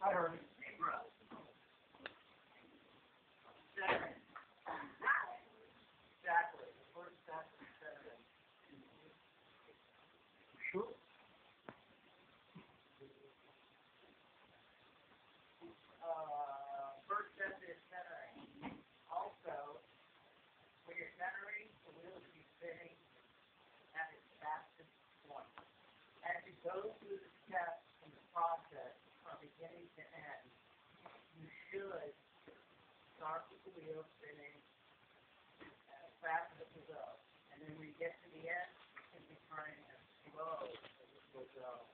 I heard it. Exactly. The first step is center. Sure. First step is centering. Also, when you're centering, the wheel should be spinning at its fastest point. As you go through the steps in the process from beginning to end, you should start with the wheel spinning as fast as it will go. And then when you get to the end, you can be turning as slow as it will go.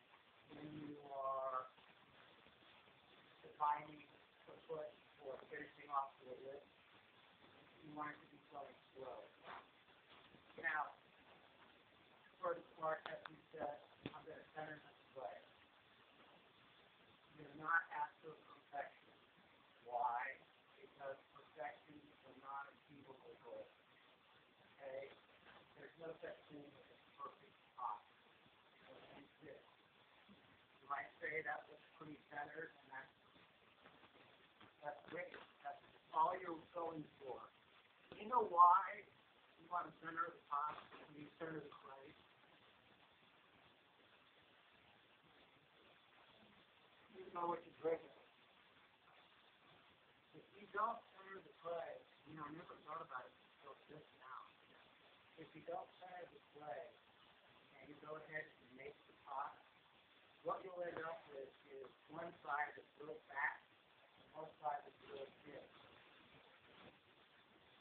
When you are defining the foot or finishing off the lip, you want it to be going slow. Now, first part, as we said, I'm going to center this way. You're not after perfection. Why? Because perfection is a non-achievable goal. Okay? There's no such thing as a perfect top. It doesn't exist. You might say that looks pretty centered, and that's great. That's all you're going for. You know why you want to center the top when you center the clay? You know what you're drinking. If you don't center the clay, I never thought about it until just now. If you don't center the clay and you go ahead and make the pot, what you'll end up with is one side is real fat and one side is real thin.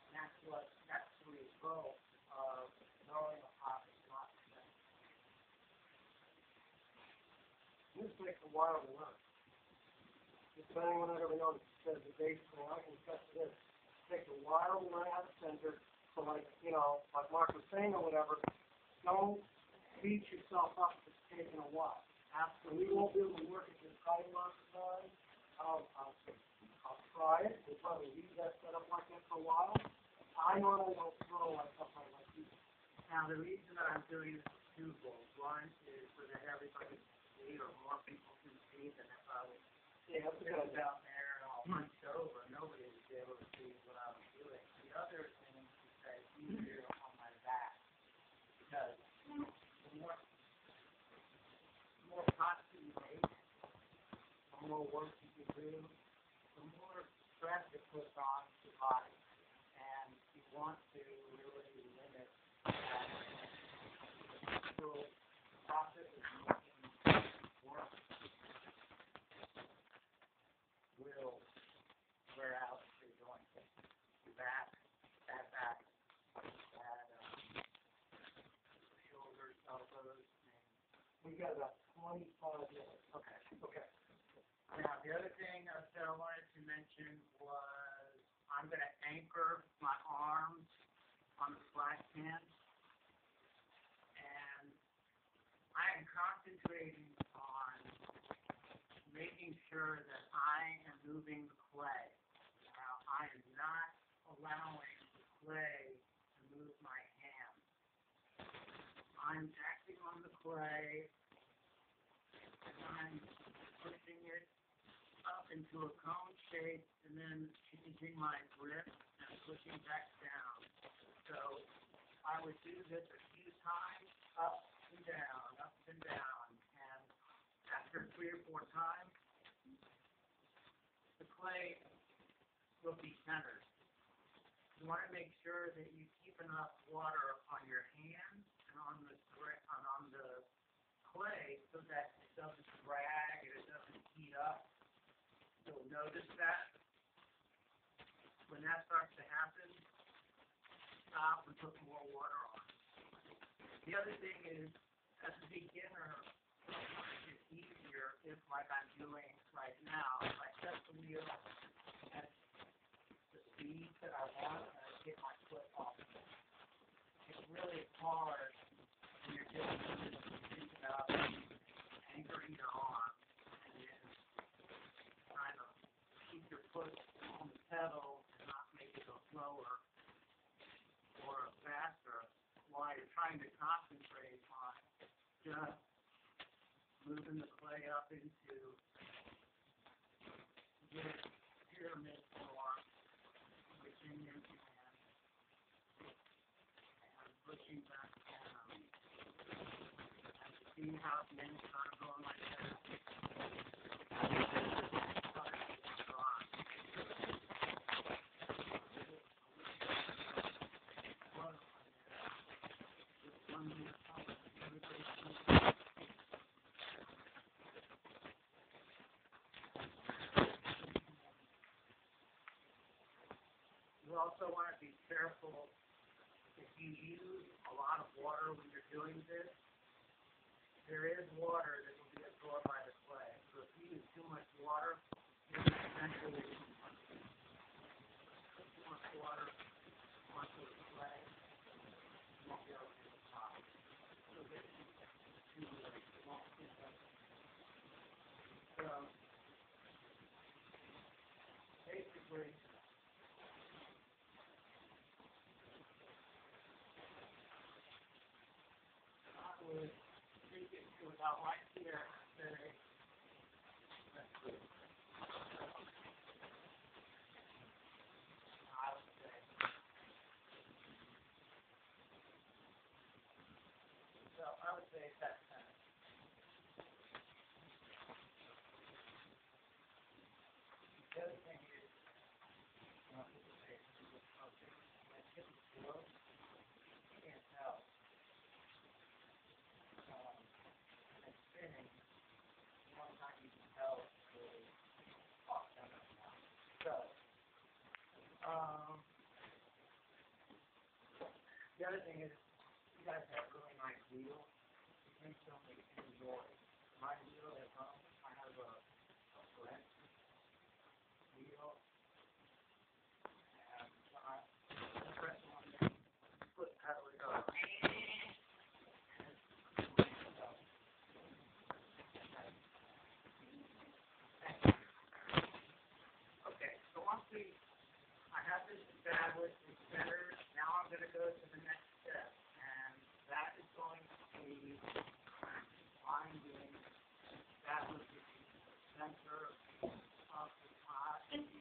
And that's the result of throwing a pot that's not centered. This takes a while to learn. Depending on everything else says the base, I can test this. It takes a while to learn how to center. So like Mark was saying or whatever, don't beat yourself up for taking a while. Absolutely. We won't be able to work at this high lots of time. I'll try it. We'll probably leave that set up like that for a while. I normally don't throw like something like this. Now the reason that I'm doing this is twofold. One is so that everybody can see or more people can see than if I was down there and all hunched over. Nobody would be able to see what I was doing. The other thing is that it's easier on my back because the more pots that you make, the more work you can do, the more stress it puts on the body. And you want to really limit that. So the process of making work will wear out your joints. Your back, bad shoulders, elbows. We got about 25 minutes. Okay. Now, the other thing that I wanted to mention was I'm going to anchor my arms on the flat pan, and I am concentrating on making sure that I am moving the clay. Now, I am not allowing the clay to move my hand. I'm acting on the clay, and I'm pushing it up into a cone shape, and then changing my grip and pushing back down. So I would do this a few times, up and down, and after 3 or 4 times, the clay will be centered. You want to make sure that you keep enough water on your hands and on the clay so that it doesn't drag and it doesn't heat up. You'll notice that when that starts to happen, stop and put more water on. The other thing is, as a beginner, it's easier if, like I'm doing right now, if I set the wheel at the speed that I want and I get my foot off. It's really hard when you're doing this to think about anchoring your arm and then trying to keep your foot on the pedal and not make it go slower or faster while you're trying to concentrate on just moving the clay up into this pyramid form within your hand and pushing back down. And see how the end start going like that. You also want to be careful if you use a lot of water when you're doing this. There is water that will be absorbed by the clay. So if you use too much water, you'll eventually put too much water onto the clay. You won't be able to get the top. You'll get too late. You won't get that. So basically, would take it to about right here, say, let's see. I would say. So I would say that's kind of. The other thing is, people say, when it's hitting the floor, you can't tell. And spinning, one time you can tell it's really off center now. So, the other thing is, you guys have really nice wheels. You can certainly enjoy. My wheel at home, I have a French wheel, and when I press on the foot pedal, it goes. I have this established, it's centered. Now I'm going to go to the next step, and that is going to be finding, establishing the center of the pot and the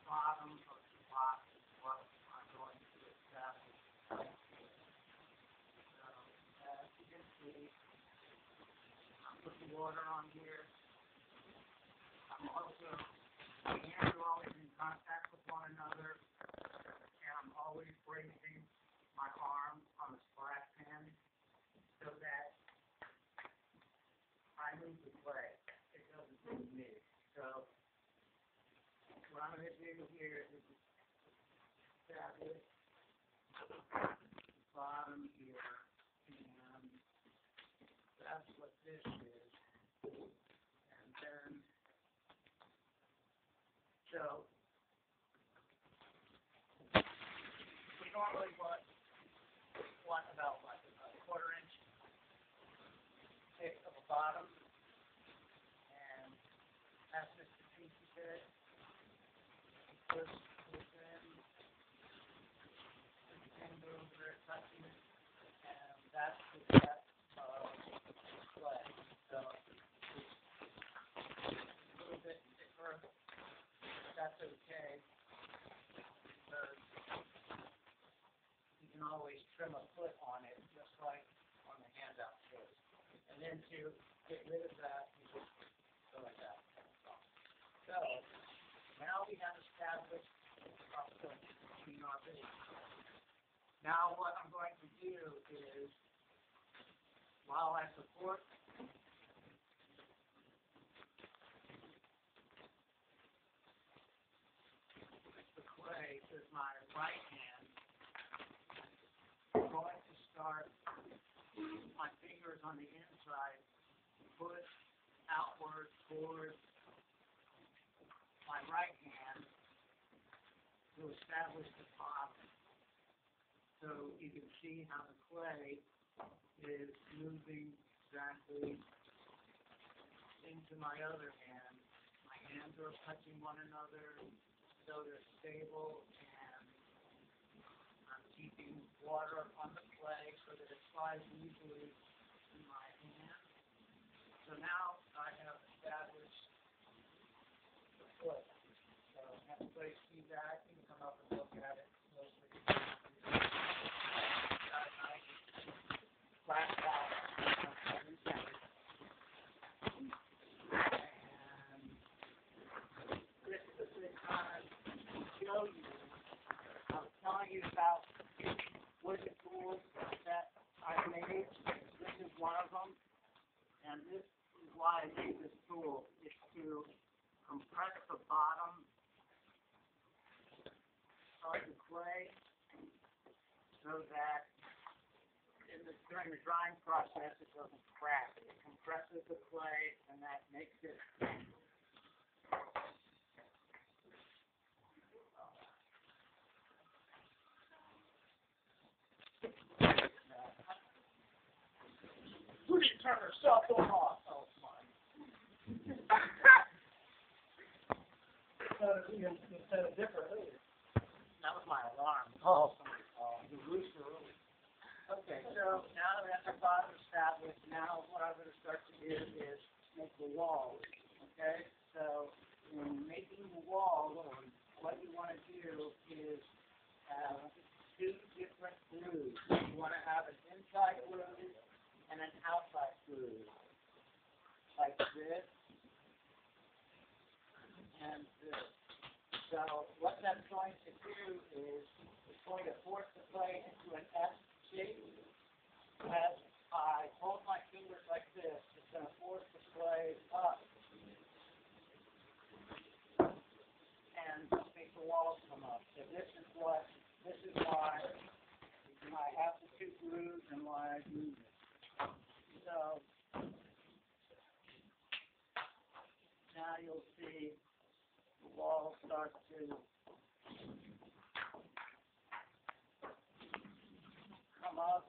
bottom of the pot is what I'm going to establish. So, as you can see, I'm putting water on here. My hands are always in contact with one another, and I'm always raising my arm on the splash pan so that I move the clay. It doesn't move me. So what I'm going to do here is establish the bottom here, and that's what this is. And then so, we normally want about what, a quarter-inch thick of a bottom, and that's just the piece of it. Push this in, finger over there touching it, and that's the depth of clay. So, it's a little bit thicker. That's okay, because you can always trim a foot on it, just like on the handout shows. And then to get rid of that, you just go like that. So, now we have established our Now what I'm going to do is, while I support the clay with my right hand, I'm going to start my fingers on the inside, push outward towards my right hand to establish the top. So you can see how the clay is moving exactly into my other hand. My hands are touching one another, so they're stable, and I'm keeping water on the clay so that it slides easily in my hand. So now I have established the foot. So everybody see that, you can come up and look at it closely. Got a nice flat bottom. And this is a good time to show you. I was telling you about wooden tools that I made. This is one of them. And this is why I made this tool. It's to compress the bottom of the clay so that during the drying process it doesn't crack. It compresses the clay and that makes it who did turn her cell phone off? Oh, it's mine. You said it differently. That was my alarm. Oh. The rooster early. Okay, so now that the bottom is established, now what I'm going to start to do is make the walls. Okay, so in making the wall, what you want to do is have two different grooves. You want to have an inside groove and an outside groove, like this and this. So what that's going to do is it's going to force the clay into an S shape. As I hold my fingers like this, it's going to force the clay up and make the walls come up. So this is why I have the two grooves and why I do this. So now you'll see the walls start to come up.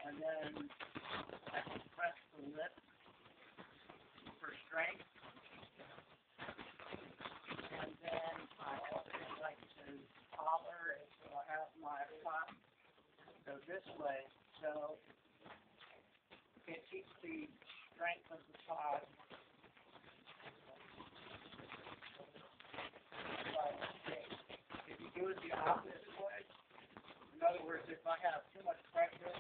And then I can press the lip for strength. And then I also like to collar it so I have my top go this way. So it keeps the strength of the pod. If you do it the opposite way, in other words, if I have too much pressure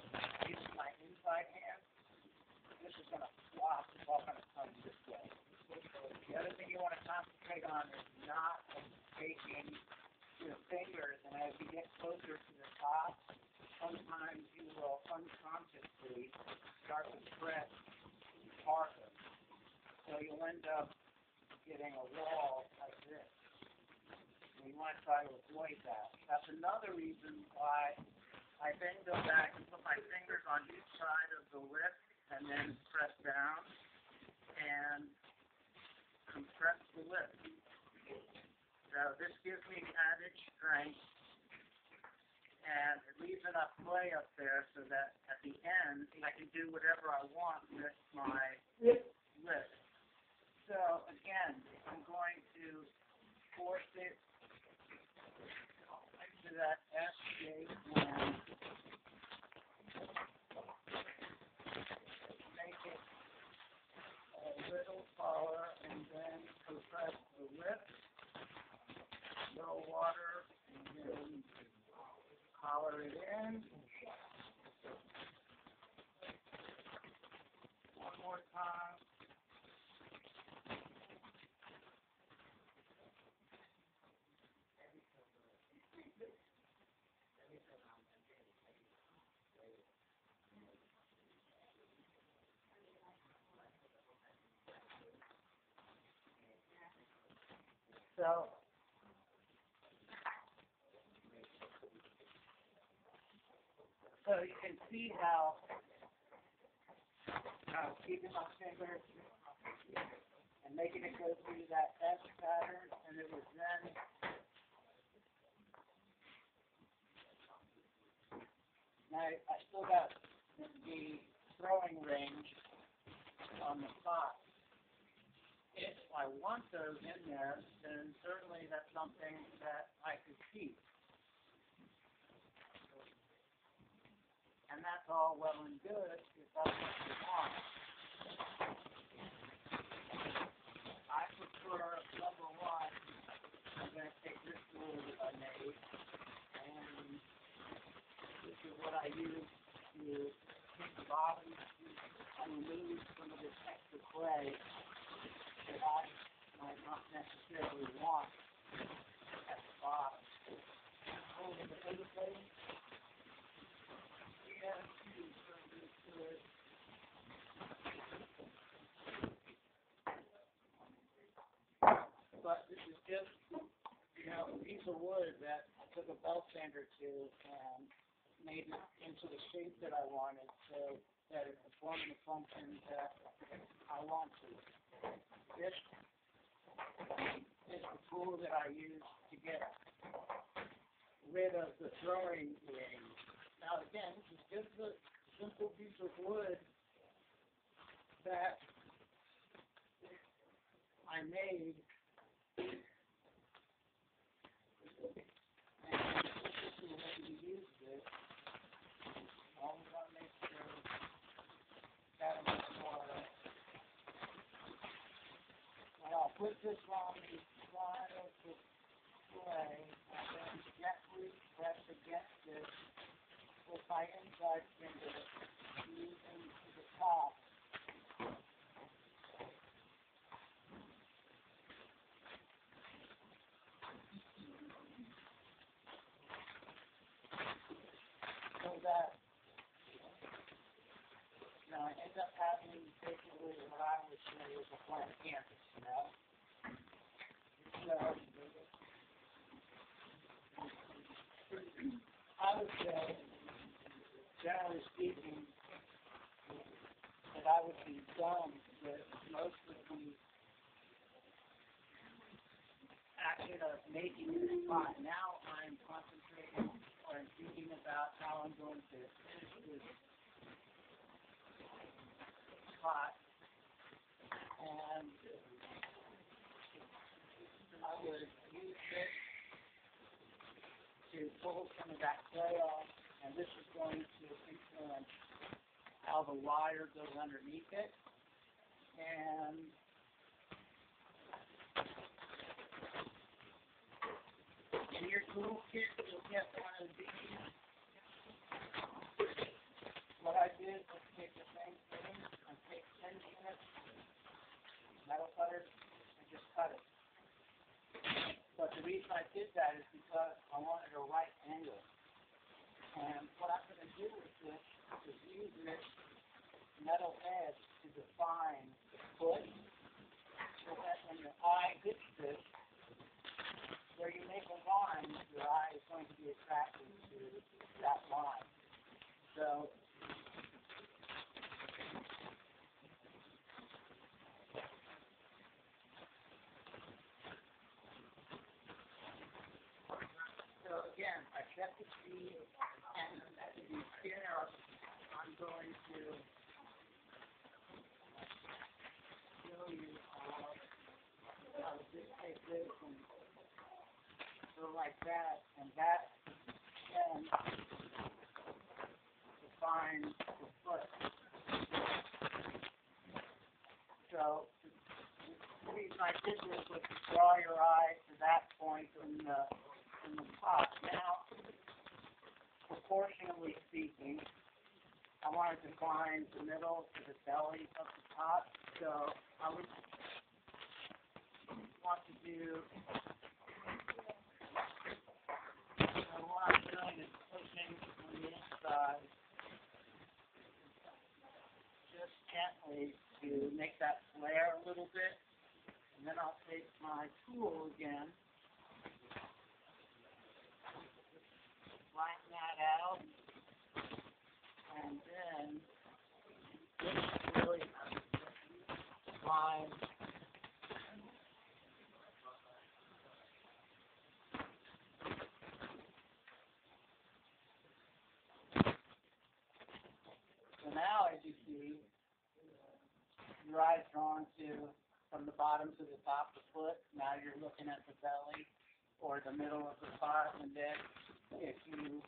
using my inside hand, this is going to flop. It's all going to come this way. The other thing you want to concentrate on is not taking your fingers, and as you get closer to the top, sometimes you will unconsciously start to press harder. So you'll end up getting a wall like this. And you want to try to avoid that. That's another reason why I then go back and put my fingers on each side of the lip and then press down and compress the lip. So this gives me added strength, and it leaves enough clay up there so that at the end I can do whatever I want with my lip. So again, I'm going to force it into that S shape and make it a little taller, and then compress the lip, no water, and then collar it in. One more time. So you can see how keeping my finger and making it go through that S pattern, and it was then now I still got the throwing range on the pot. If I want those in there, then certainly that's something that I could keep. And that's all well and good if that's what you want. I prefer, number one, I'm going to take this rule that I made, and this is what I use to take the bottom and remove some of this extra clay that I might not necessarily want at the bottom. Oh, the other thing? Yeah, good. But this is just, a piece of wood that I took a belt sander to and made it into the shape that I wanted so that it performed the function that I want to. This is the tool that I use to get rid of the throwing ring. Now again, this is just a simple piece of wood that I made, and this is the way you use this. I'm going to make sure that I'm more. And I'll put this on the side of the clay and then gently press against it with my inside finger using the top. So that I end up having basically what I would say is a blank canvas, So I would say, generally speaking, that I would be done with most of the action of making this pot. Now I'm concentrating or I'm thinking about how I'm going to finish this pot, and I would use this to pull some of that clay off, and this is going to influence how the wire goes underneath it. And in your toolkit, you'll get one of these. What I did was take the same thing and take 10 units, metal cutter, and just cut it. But the reason I did that is because I wanted a right angle. And what I'm going to do with this is use this metal edge to define the foot, so that when your eye hits this, where you make a line, your eye is going to be attracted to that line. So again, I set the speed, and at the beginner, I'm going to show you how to dictate this and go like that, and that then defines the foot. So the reason I did this was to draw your eye to that point in the pot. Now, proportionally speaking, I want to define the middle to the belly of the pot. So I would want to do, what I'm doing is pushing on the inside just gently to make that flare a little bit. And then I'll take my tool again. Flatten that out. And then this really fine. So now, as you see, your eyes drawn to from the bottom to the top of the foot. Now you're looking at the belly or the middle of the spot, and then if you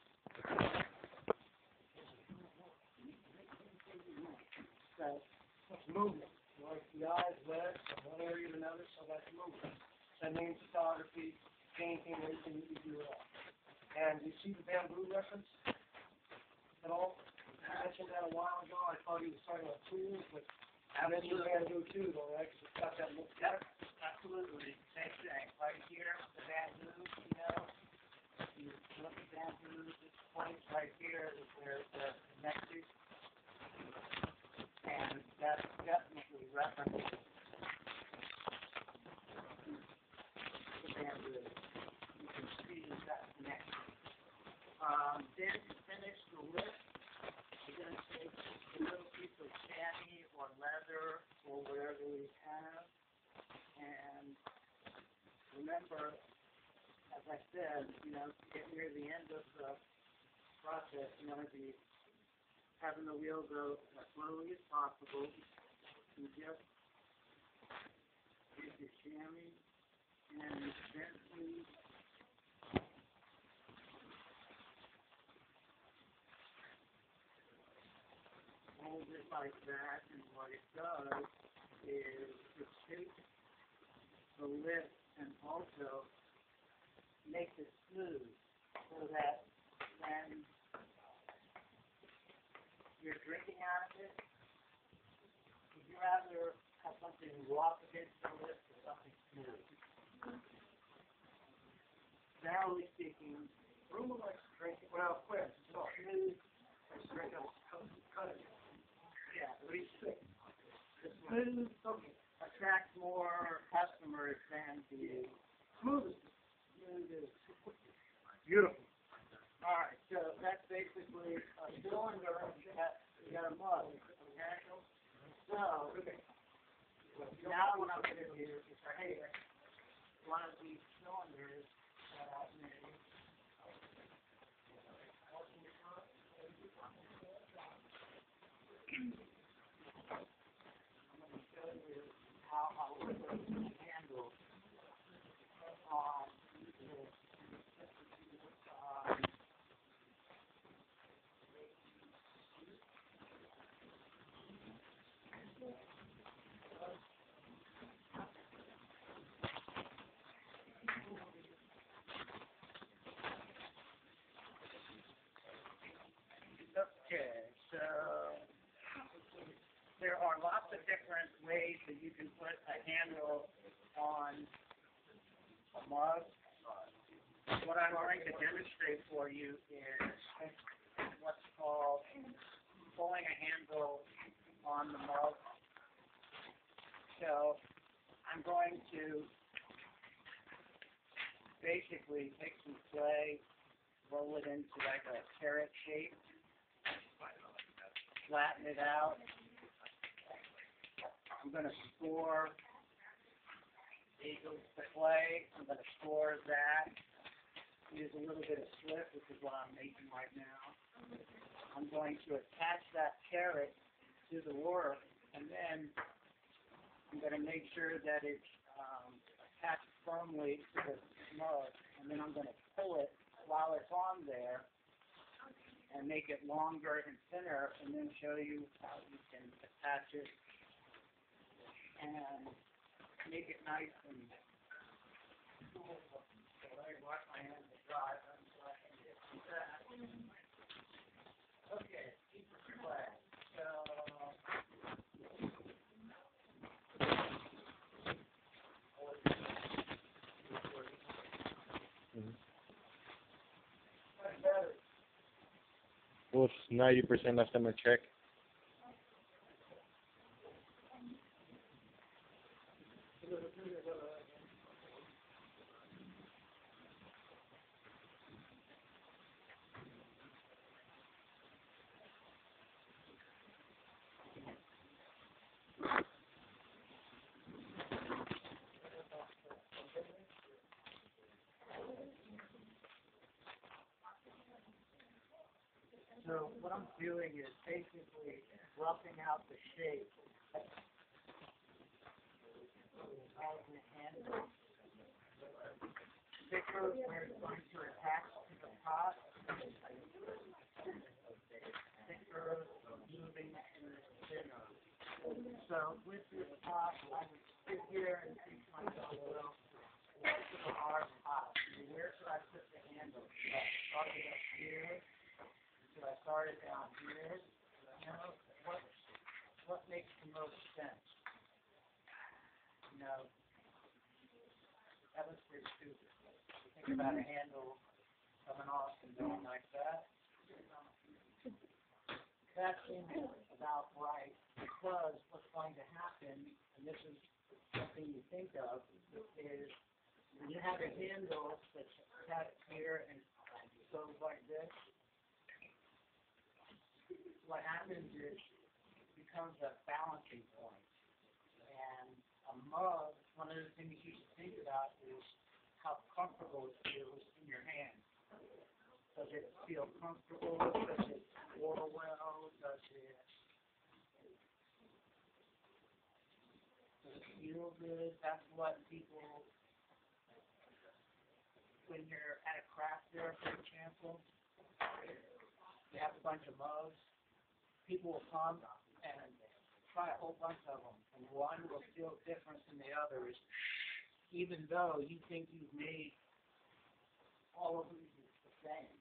so It's movement. Like the eyes, legs, from one area to another, so that's movement. That means photography, painting, anything you do it all. And you see the bamboo reference at all? I mentioned that a while ago. I thought he was talking about tools, but I mentioned bamboo too, though, right? 'Cause it's got that look. Yep, absolutely. Same thing. Right here, the bamboo, you look at bamboo, this point right here is where they're connected. And that's definitely references the bamboo. You can see that connection. Then to finish the lip, you're going to take a little piece of chamois or leather or whatever we have. And remember, as I said, to get near the end of the process, you want to be having the wheel go as slowly as possible. You just take your chamois and gently hold it like that, and what it does is it shapes the lip and also makes it smooth so that when you're drinking out of it, would you rather have something rough against the lip or something smooth? Generally speaking, Rumor likes drinking, well, quick, no, smooth, it's drinking, cut it. yeah, What do you think? smooth attracts more customers than the Smooth. smooth is. Beautiful. All right, so that's basically a cylinder. You got a mug, okay? So now what I'm going to do is take one of these cylinders that I've made. I'm going to show you how I'll put the handle on this. Okay, so there are lots of different ways that you can put a handle on a mug. What I'm going to demonstrate for you is what's called pulling a handle on the mug. So I'm going to basically take some clay, roll it into like a carrot shape, flatten it out. I'm going to score the clay. I'm going to score that. Use a little bit of slip, which is what I'm making right now. I'm going to attach that carrot to the work, and then I'm going to make sure that it's attached firmly to the mug, and then I'm going to pull it while it's on there and make it longer and thinner, and then show you how you can attach it and make it nice and cool. So let me wash my hands and dry them so I can get to that. Okay, keep it clay. So Well, it's 90% left on my check. So what I'm doing is basically roughing out the shape of the handle. Thicker where it's going to attach to the pot. Thicker moving to the thinner. So with this pot, I would sit here and think to myself, well, this is a hard pot. Where should I put the handle? Should I start it up here? Should I start it down here? You know, what makes the most sense? You know, that was pretty stupid. Think about a handle coming off and going like that. That seems about right, because what's going to happen, and this is something you think of, is when you have a handle that's attached here and goes like this, what happens is it becomes a balancing point. And a mug, one of the things you should think about is how comfortable it feels in your hand. Does it feel comfortable? Does it pour well? Does it feel good? That's what people, when you're at a craft fair, for example, you have a bunch of mugs, people will come and try a whole bunch of them, and one will feel different than the others, even though you think you've made all of them the same.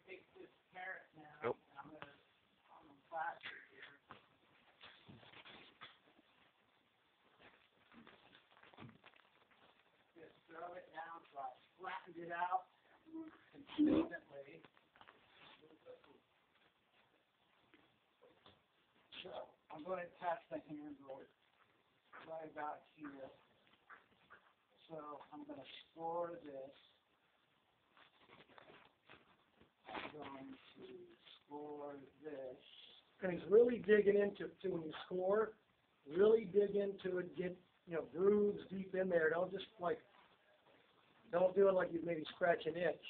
Take this carrot now, Nope. and I'm going to plaster here. Just throw it down so I flattened it out consistently. So I'm going to attach the handle right about here. So I'm going to score this. I'm going to score this. And he's really digging into it too. When you score, really dig into it, get, grooves deep in there. Don't just don't do it like you maybe scratch an itch.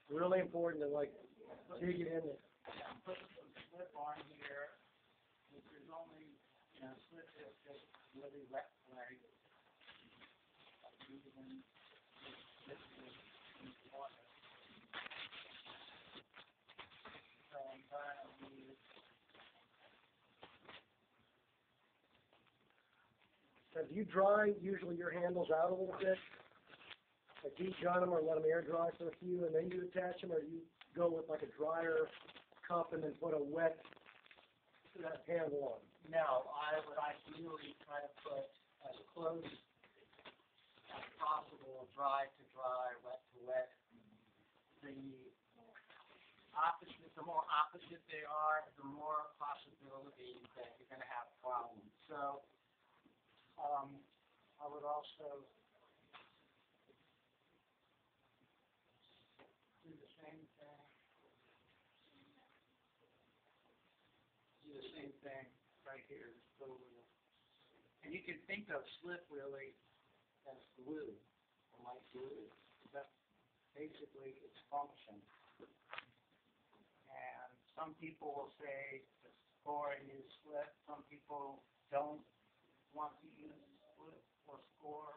Really important to dig it in there. I'm putting some slip on here, which is only, slip is just really wet clay. Even this is in water. So I'm going to use. So do you dry usually your handles out a little bit? Like do you gun them or let them air dry for a few and then you attach them, or do you go with a drier cup and then put a wet handle on? No, I would ideally try to put as close as possible, dry to dry, wet to wet. The more opposite they are, the more possibility that you're going to have problems. So, I would also do the same thing. Do the same thing right here. Just go over the, and you can think of slip really as glue, like glue. That's basically its function. And some people will say the scoring is slip. Some people don't want to use slip or score.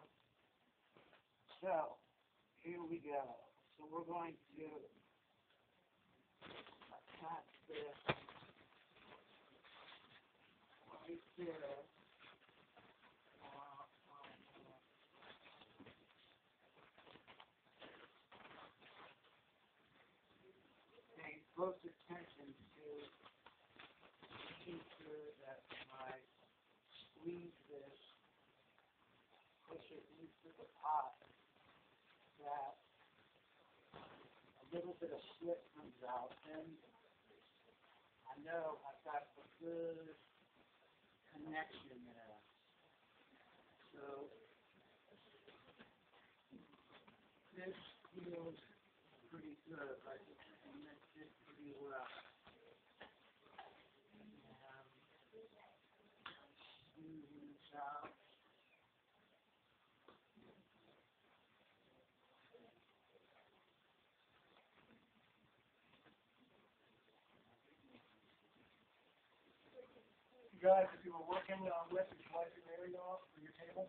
So, here we go. So we're going to attach this right there. Paying close attention to making sure that when I squeeze this, push it into the pot, that a little bit of slip comes out, and I know I've got a good connection there. So this feels pretty good. I think I mixed it pretty well. And smoothing this out. guys, if you were working with, would you like your Mary off for your table?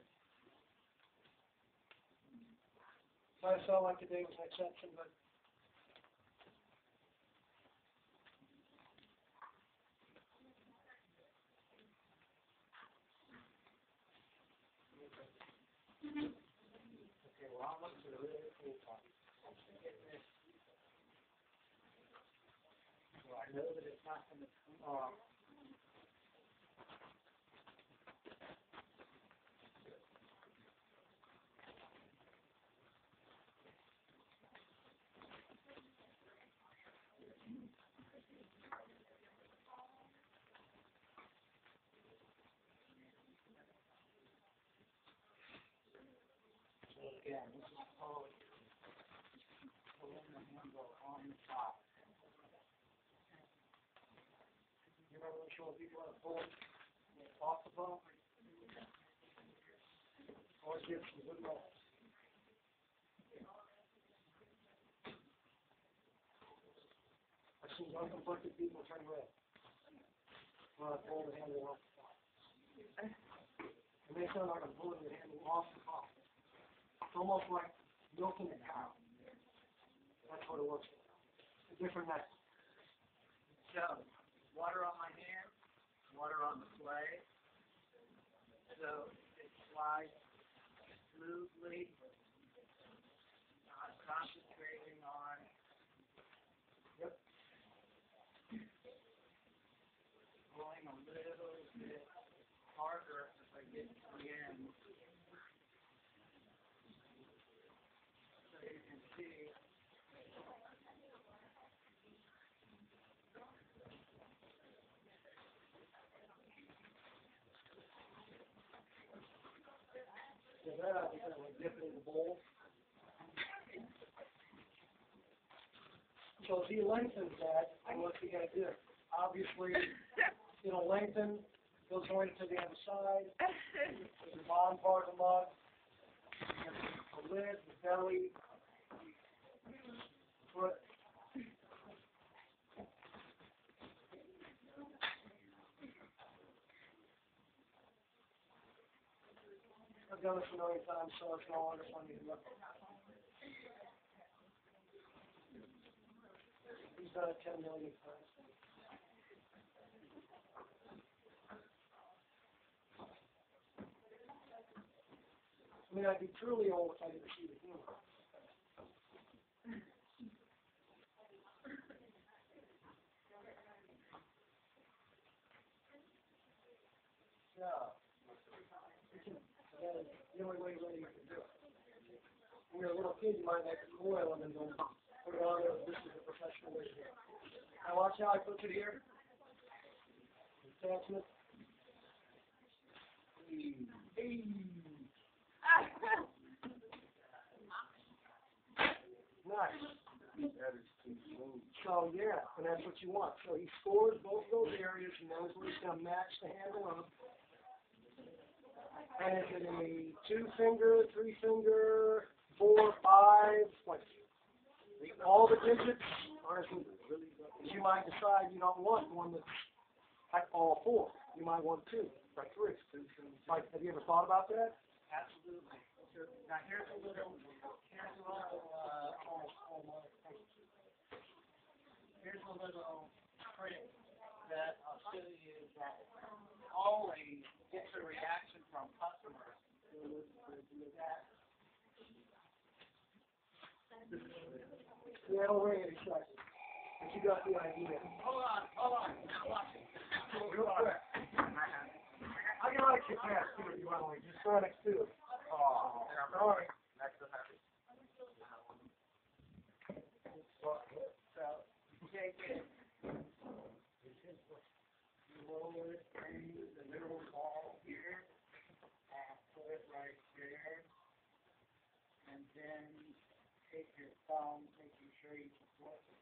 Might have sounded like today was an exception, but. Okay, well, I'm looking for the really cool part. So I know that it's not going to come off. So again, this is poly. Aluminum handle on the top. You remember showing people how to pull it off the phone? Always give some good rolls. I've seen unconflicted people turn red when I pull the handle off the phone. And they sound like I'm pulling the handle off the phone. It's almost like milking a cow. That's what it looks like. A different method. So, water on my hand, water on the clay. So it slides smoothly, not concentrating on. Yep. Going a little bit harder as I get to the end. So you can see. So that I think I would dip it in the bowl. So if he lengthens that, what's he gonna do? Obviously, it'll lengthen, goes right to the other side, the bottom part of the mug, the lid, the belly, foot. I've done this a million times, so it's no longer funny to look at. He's done it 10 million times. I mean, I'd be truly old if I didn't see the humor. Yeah. That is the only way really you can do it. When you're a little kid, you might make a coil and then go put it on there. This is a professional way to do it. Now watch how I put it here. Attachment. Hey. Nice. So yeah, and that's what you want. So he scores both those areas. He knows where he's going to match the handle up. And is it a 2-finger, 3-finger, 4, 5, what? All the digits? Or is it, you might decide you don't want one that's like all 4. You might want 2, or 3. Like, have you ever thought about that? Absolutely. Now here's a little trick that I'll show you that always gets a reaction from customers. Yeah, don't ring any shots. But you got the idea. Hold on. Watch it. Real quick. I can like your pass too if you want to. Just throw it next to it. Oh, sorry. So you take it, you roll it through the little ball here, and put it right there, and then take your thumb, making sure you support the